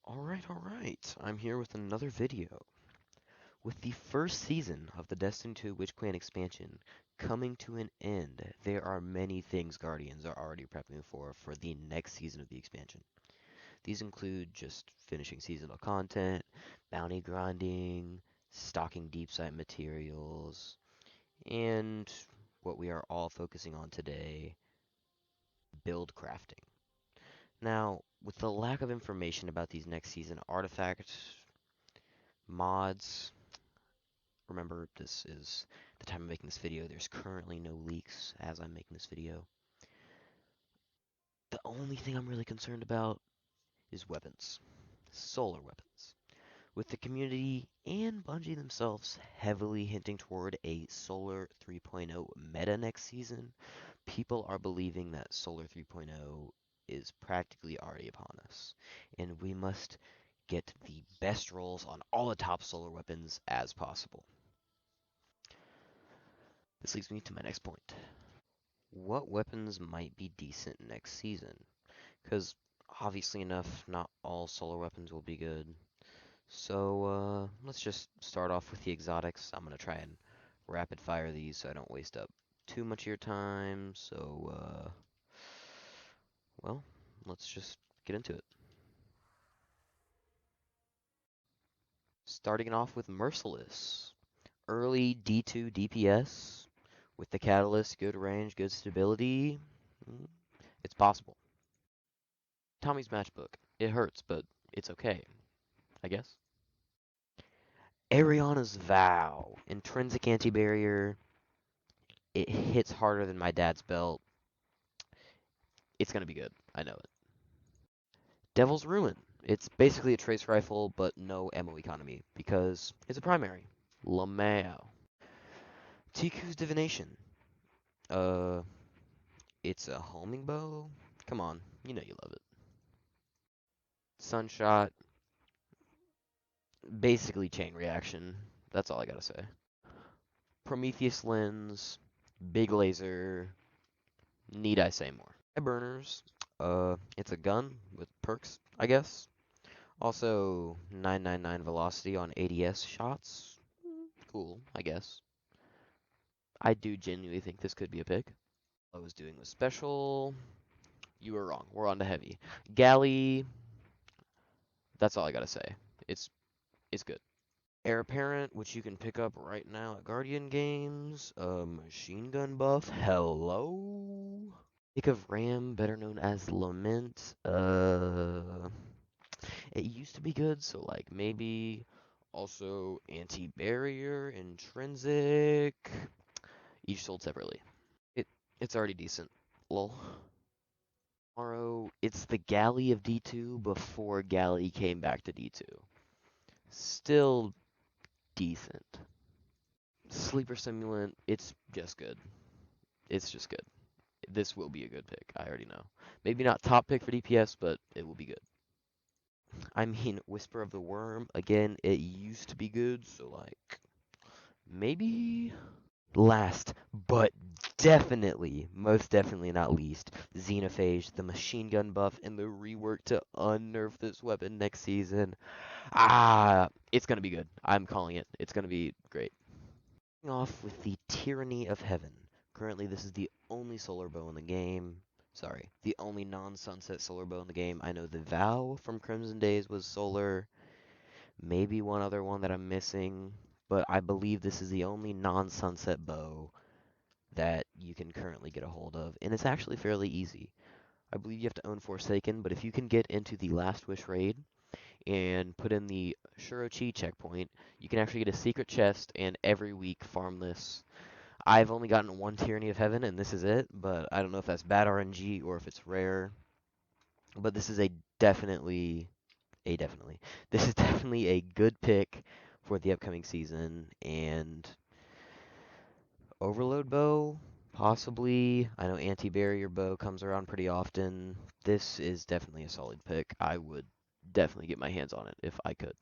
Alright. I'm here with another video. With the first season of the Destiny 2 Witch Clan expansion coming to an end, there are many things Guardians are already prepping for the next season of the expansion. These include just finishing seasonal content, bounty grinding, stocking deep site materials, and what we are all focusing on today, build crafting. Now, with the lack of information about these next season artifacts, mods, remember this is the time of making this video. There's currently no leaks as I'm making this video. The only thing I'm really concerned about is weapons. Solar weapons. With the community and Bungie themselves heavily hinting toward a Solar 3.0 meta next season, people are believing that Solar 3.0 is practically already upon us, and we must get the best rolls on all the top solar weapons as possible. This leads me to my next point. What weapons might be decent next season? Because obviously enough, not all solar weapons will be good. So let's just start off with the exotics. I'm going to try and rapid fire these so I don't waste up too much of your time. So, well, let's just get into it. Starting off with Merciless. Early D2 DPS with the catalyst, good range, good stability. It's possible. Tommy's matchbook. It hurts, but it's okay, I guess. Ariana's Vow. Intrinsic anti-barrier. It hits harder than my dad's belt. It's gonna be good. I know it. Devil's Ruin. It's basically a trace rifle, but no ammo economy, because it's a primary. Lamau. Tiku's Divination. Uh, it's a homing bow? Come on, you know you love it. Sunshot. Basically chain reaction. That's all I gotta say. Prometheus lens. Big laser. Need I say more? Burners. It's a gun with perks, I guess. Also, 999 velocity on ADS shots. Cool, I guess. I do genuinely think this could be a pick. I was doing the special. You were wrong. We're on to heavy. Galley. That's all I gotta say. It's good. Heir Apparent, which you can pick up right now at Guardian Games. Machine gun buff. Hello. Pick of Ram, better known as Lament. It used to be good, so like maybe also anti-barrier, intrinsic. Each sold separately. It's already decent. Lol. Tomorrow, it's the Galley of D2 before Galley came back to D2. Still decent. Sleeper Simulant, it's just good. It's just good. This will be a good pick. I already know. Maybe not top pick for DPS, but it will be good. I mean, Whisper of the Worm, again, it used to be good, so like, maybe last, but definitely, most definitely not least, Xenophage, the machine gun buff, and the rework to unnerf this weapon next season. It's gonna be good. I'm calling it. It's gonna be great. Off with the Tyranny of Heaven. Currently, this is the only solar bow in the game. Sorry, the only non-sunset solar bow in the game. I know the Vow from Crimson Days was solar. Maybe one other one that I'm missing, but I believe this is the only non-sunset bow that you can currently get a hold of, and it's actually fairly easy. I believe you have to own Forsaken, but if you can get into the Last Wish raid and put in the Shurochi checkpoint, you can actually get a secret chest and every week farm this. I've only gotten one Tyranny of Heaven, and this is it, but I don't know if that's bad RNG or if it's rare. But this is definitely. This is definitely a good pick for the upcoming season. And Overload Bow, possibly. I know Anti-Barrier Bow comes around pretty often. This is definitely a solid pick. I would definitely get my hands on it if I could.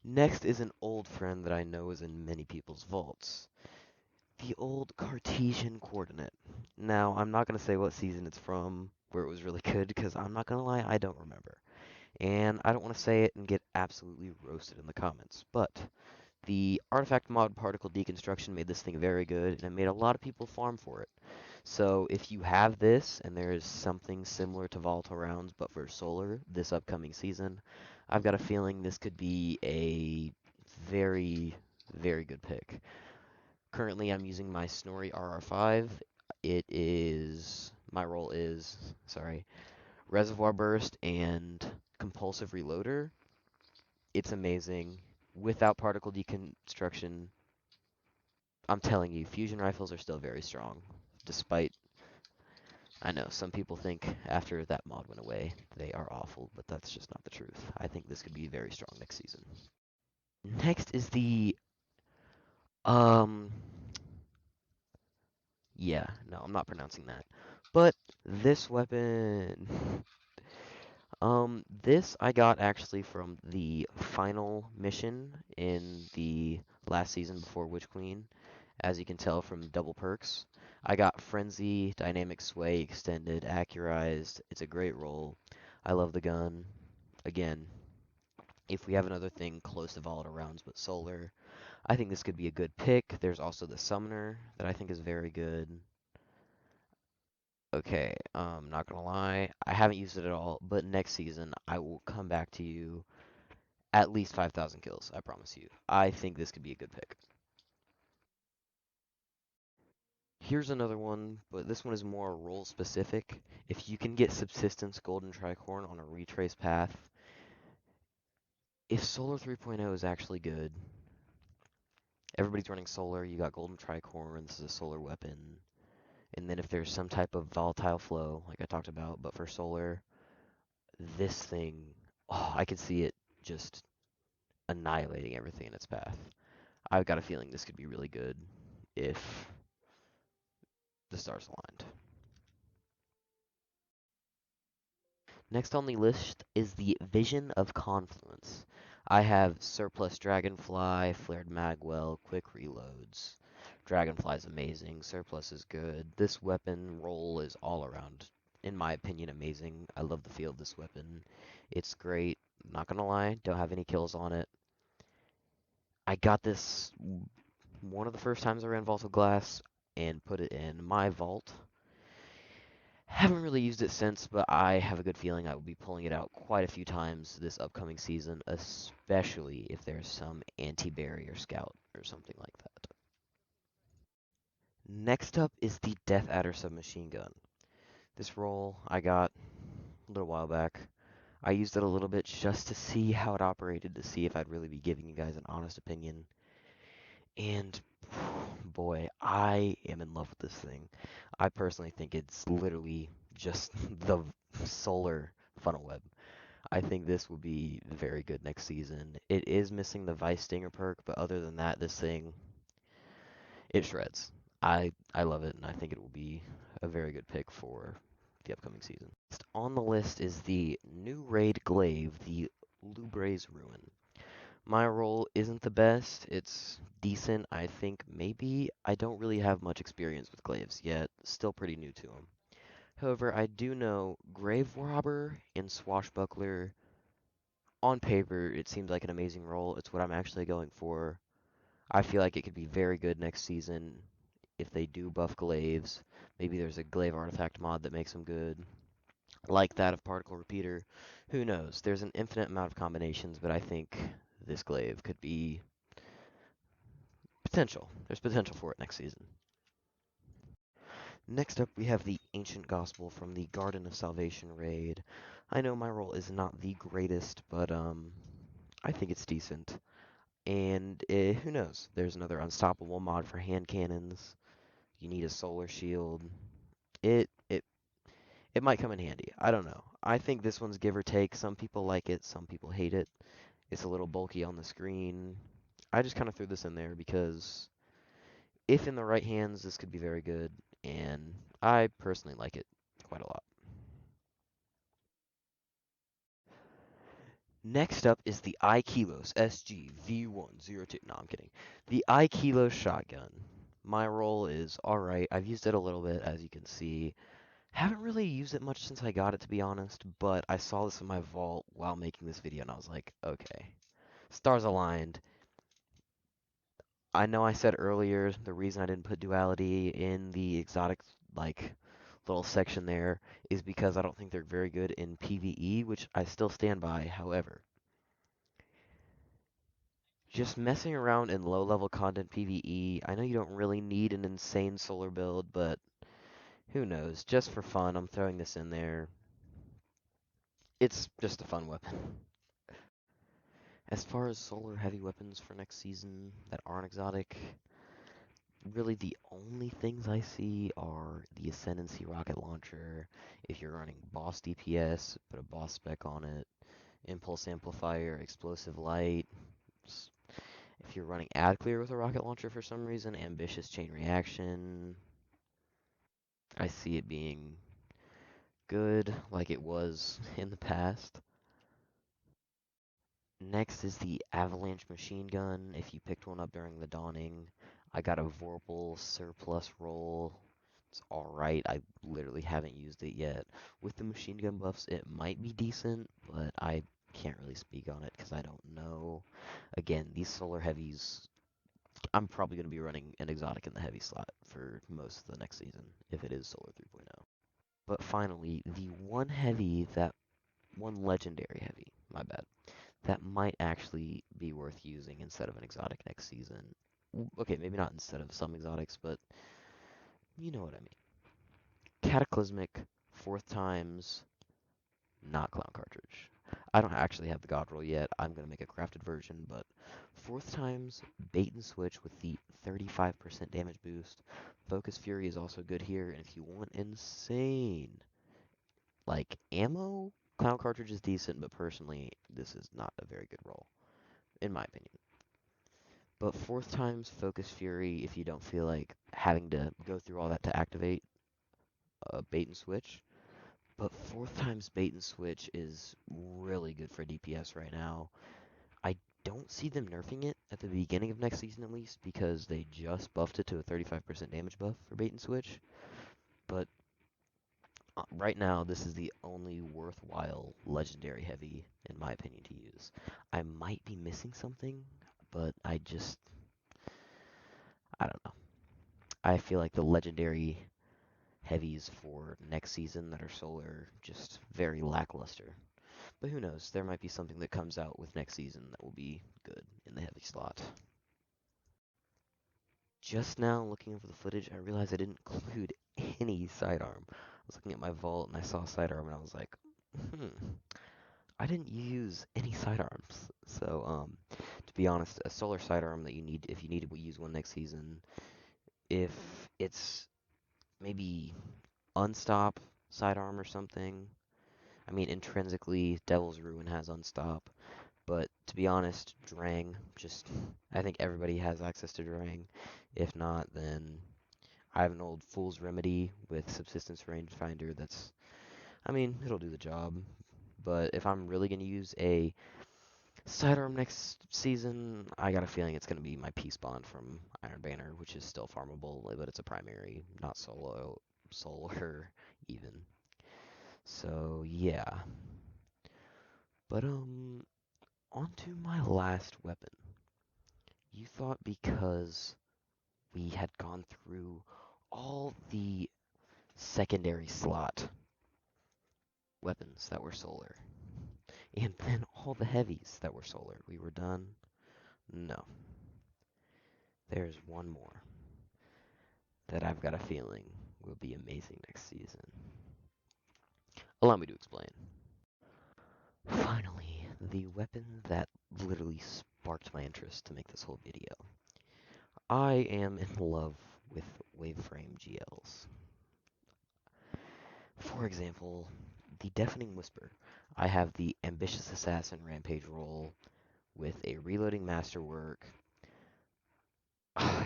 Next is an old friend that I know is in many people's vaults. The old Cartesian coordinate. Now, I'm not going to say what season it's from, where it was really good, because I'm not going to lie, I don't remember. And I don't want to say it and get absolutely roasted in the comments, but the artifact mod particle deconstruction made this thing very good, and it made a lot of people farm for it. So if you have this, and there is something similar to volatile rounds, but for solar this upcoming season, I've got a feeling this could be a very, very good pick. Currently, I'm using my Snorri RR5. My role is, sorry, Reservoir Burst and Compulsive Reloader. It's amazing. Without particle deconstruction, I'm telling you, fusion rifles are still very strong. Despite, I know, some people think after that mod went away, they are awful, but that's just not the truth. I think this could be very strong next season. Next is um, yeah, no, I'm not pronouncing that. But this weapon, this I got actually from the final mission in the last season before Witch Queen. As you can tell from double perks, I got Frenzy, Dynamic Sway, Extended, Accurized. It's a great roll. I love the gun. Again, if we have another thing close to volatile rounds but solar, I think this could be a good pick. There's also the Summoner that I think is very good. Okay, not gonna lie, I haven't used it at all, but next season I will come back to you at least 5,000 kills, I promise you. I think this could be a good pick. Here's another one, but this one is more role specific. If you can get Subsistence Golden Tricorn on a retrace path, if Solar 3.0 is actually good, everybody's running Solar, you got Golden Tricorn, this is a Solar weapon, and then if there's some type of volatile flow, like I talked about, but for Solar, this thing, oh, I can see it just annihilating everything in its path. I've got a feeling this could be really good if the stars aligned. Next on the list is the Vision of Confluence. I have Surplus Dragonfly, Flared Magwell, Quick Reloads. Dragonfly is amazing, Surplus is good. This weapon roll is all around, in my opinion, amazing. I love the feel of this weapon. It's great. Not gonna lie, don't have any kills on it. I got this one of the first times I ran Vault of Glass and put it in my vault. Haven't really used it since, but I have a good feeling I will be pulling it out quite a few times this upcoming season, especially if there's some anti-barrier scout or something like that. Next up is the Death Adder submachine gun. This roll I got a little while back. I used it a little bit just to see how it operated, to see if I'd really be giving you guys an honest opinion. And boy, I am in love with this thing. I personally think it's literally just the solar funnel web. I think this will be very good next season. It is missing the Vice Stinger perk, but other than that, this thing, it shreds. I love it, and I think it will be a very good pick for the upcoming season. Next on the list is the new raid glaive, the Lubre's Ruin. My role isn't the best. It's decent, I think. Maybe I don't really have much experience with glaives yet. Still pretty new to them. However, I do know Grave Robber and Swashbuckler. On paper, it seems like an amazing role. It's what I'm actually going for. I feel like it could be very good next season if they do buff glaives. Maybe there's a glaive artifact mod that makes them good, like that of Particle Repeater. Who knows? There's an infinite amount of combinations, but I think this glaive could be potential. There's potential for it next season. Next up, we have the Ancient Gospel from the Garden of Salvation raid. I know my role is not the greatest, but I think it's decent. And who knows? There's another unstoppable mod for hand cannons. You need a solar shield. It it it might come in handy. I don't know. I think this one's give or take. Some people like it, some people hate it. It's a little bulky on the screen. I just kind of threw this in there because if in the right hands, this could be very good, and I personally like it quite a lot. Next up is the iKilos SG V102. No, I'm kidding. The iKilos shotgun. My roll is alright. I've used it a little bit, as you can see. Haven't really used it much since I got it, to be honest, but I saw this in my vault while making this video, and I was like, okay. Stars aligned. I know I said earlier the reason I didn't put duality in the exotic, like, little section there is because I don't think they're very good in PvE, which I still stand by. However, just messing around in low-level content PvE, I know you don't really need an insane solar build, but who knows? Just for fun, I'm throwing this in there. It's just a fun weapon. As far as solar heavy weapons for next season that aren't exotic, really the only things I see are the Ascendancy rocket launcher. If you're running boss DPS, put a boss spec on it. Impulse amplifier, explosive light. If you're running ad clear with a rocket launcher for some reason, ambitious chain reaction. I see it being good like it was in the past. Next is the Avalanche machine gun. If you picked one up during the dawning, I got a Vorpal surplus roll. It's alright. I literally haven't used it yet. With the machine gun buffs, it might be decent, but I can't really speak on it because I don't know. Again, these solar heavies, I'm probably going to be running an exotic in the heavy slot for most of the next season if it is Solar 3.0. But finally, the one legendary heavy, my bad, that might actually be worth using instead of an exotic next season. Okay, maybe not instead of some exotics, but you know what I mean. Cataclysmic, fourth times, not clown cartridge. I don't actually have the god roll yet. I'm going to make a crafted version, but fourth times, bait and switch with the 35% damage boost. Focus Fury is also good here, and if you want insane, like, ammo, clown cartridge is decent, but personally, this is not a very good roll, in my opinion. But fourth time's Focus Fury, if you don't feel like having to go through all that to activate bait and switch. But fourth time's bait and switch is really good for DPS right now. I don't see them nerfing it at the beginning of next season at least, because they just buffed it to a 35% damage buff for bait and switch. But right now, this is the only worthwhile legendary heavy, in my opinion, to use. I might be missing something, but I don't know. I feel like the legendary heavies for next season that are solar just very lackluster. But who knows? There might be something that comes out with next season that will be good in the heavy slot. Just now, looking over the footage, I realized I didn't include any sidearm. I was looking at my vault and I saw sidearm and I was like, I didn't use any sidearms. So, to be honest, a solar sidearm that you need, if you need to use one next season, if it's maybe unstop sidearm or something. I mean, intrinsically, Devil's Ruin has unstop, but to be honest, Drang, just, I think everybody has access to Drang. If not, then I have an old Fool's Remedy with Subsistence Rangefinder that's, I mean, it'll do the job. But if I'm really going to use a sidearm next season, I got a feeling it's going to be my Peace Bond from Iron Banner, which is still farmable, but it's a primary, not solar even. So yeah. But on to my last weapon. You thought because we had gone through all the secondary slot weapons that were solar, and then all the heavies that were solar, we were done? No. There's one more that I've got a feeling will be amazing next season. Allow me to explain. Finally, the weapon that literally sparked my interest to make this whole video. I am in love with Waveframe GLs. For example, the Deafening Whisper. I have the Ambitious Assassin Rampage roll with a Reloading Masterwork.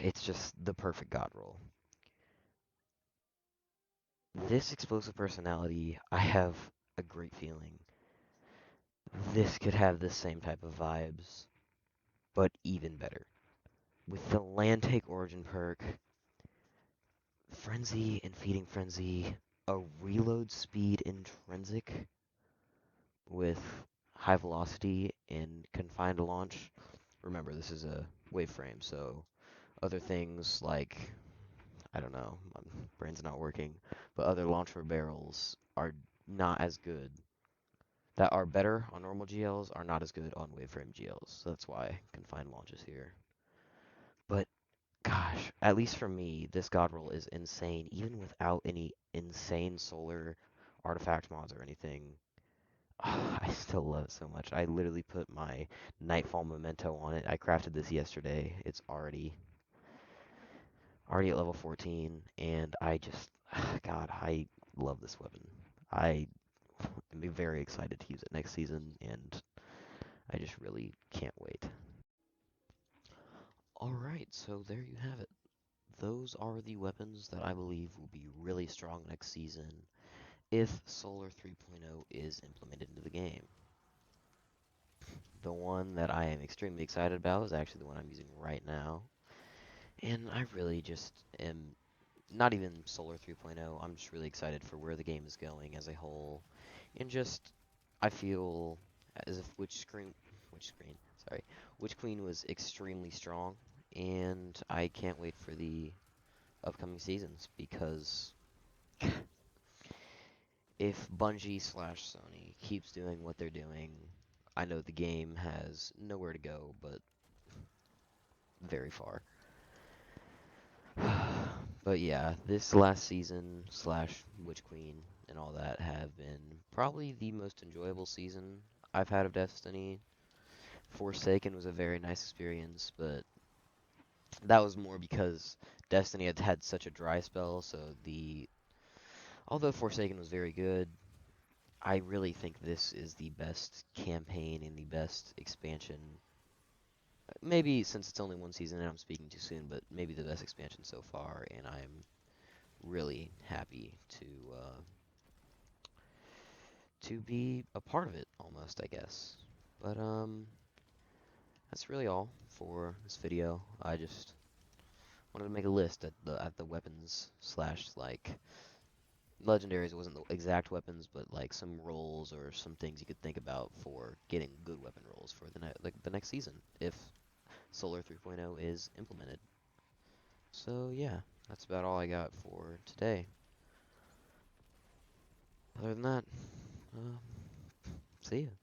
It's just the perfect god roll. This explosive personality, I have a great feeling. This could have the same type of vibes, but even better. With the Land Take Origin perk, Frenzy and Feeding Frenzy, a reload speed intrinsic with high velocity and confined launch. Remember, this is a wave frame, so other things like, I don't know, my brain's not working, but other launcher barrels are not as good. That are better on normal GLs are not as good on waveframe GLs. So that's why confined launch is here. But gosh, at least for me, this god roll is insane, even without any insane solar artifact mods or anything. I still love it so much. I literally put my Nightfall memento on it. I crafted this yesterday. It's already at level 14, and I just, God, I love this weapon. I am very excited to use it next season, and I just really can't wait. Alright, so there you have it. Those are the weapons that I believe will be really strong next season if Solar 3.0 is implemented into the game. The one that I am extremely excited about is actually the one I'm using right now. And I really just am not even Solar 3.0. I'm just really excited for where the game is going as a whole. And just, I feel as if sorry, Witch Queen was extremely strong. And I can't wait for the upcoming seasons because if Bungie slash Sony keeps doing what they're doing, I know the game has nowhere to go but very far. But yeah, this last season slash Witch Queen and all that have been probably the most enjoyable season I've had of Destiny. Forsaken was a very nice experience, but that was more because Destiny had had such a dry spell, so although Forsaken was very good, I really think this is the best campaign and the best expansion. Maybe since it's only one season and I'm speaking too soon, but maybe the best expansion so far, and I'm really happy to be a part of it almost, I guess. But that's really all for this video. I just wanted to make a list at the weapons slash like legendaries. It wasn't the exact weapons, but like some roles or some things you could think about for getting good weapon rolls for the next season if Solar 3.0 is implemented. So yeah, that's about all I got for today. Other than that, uh, see ya.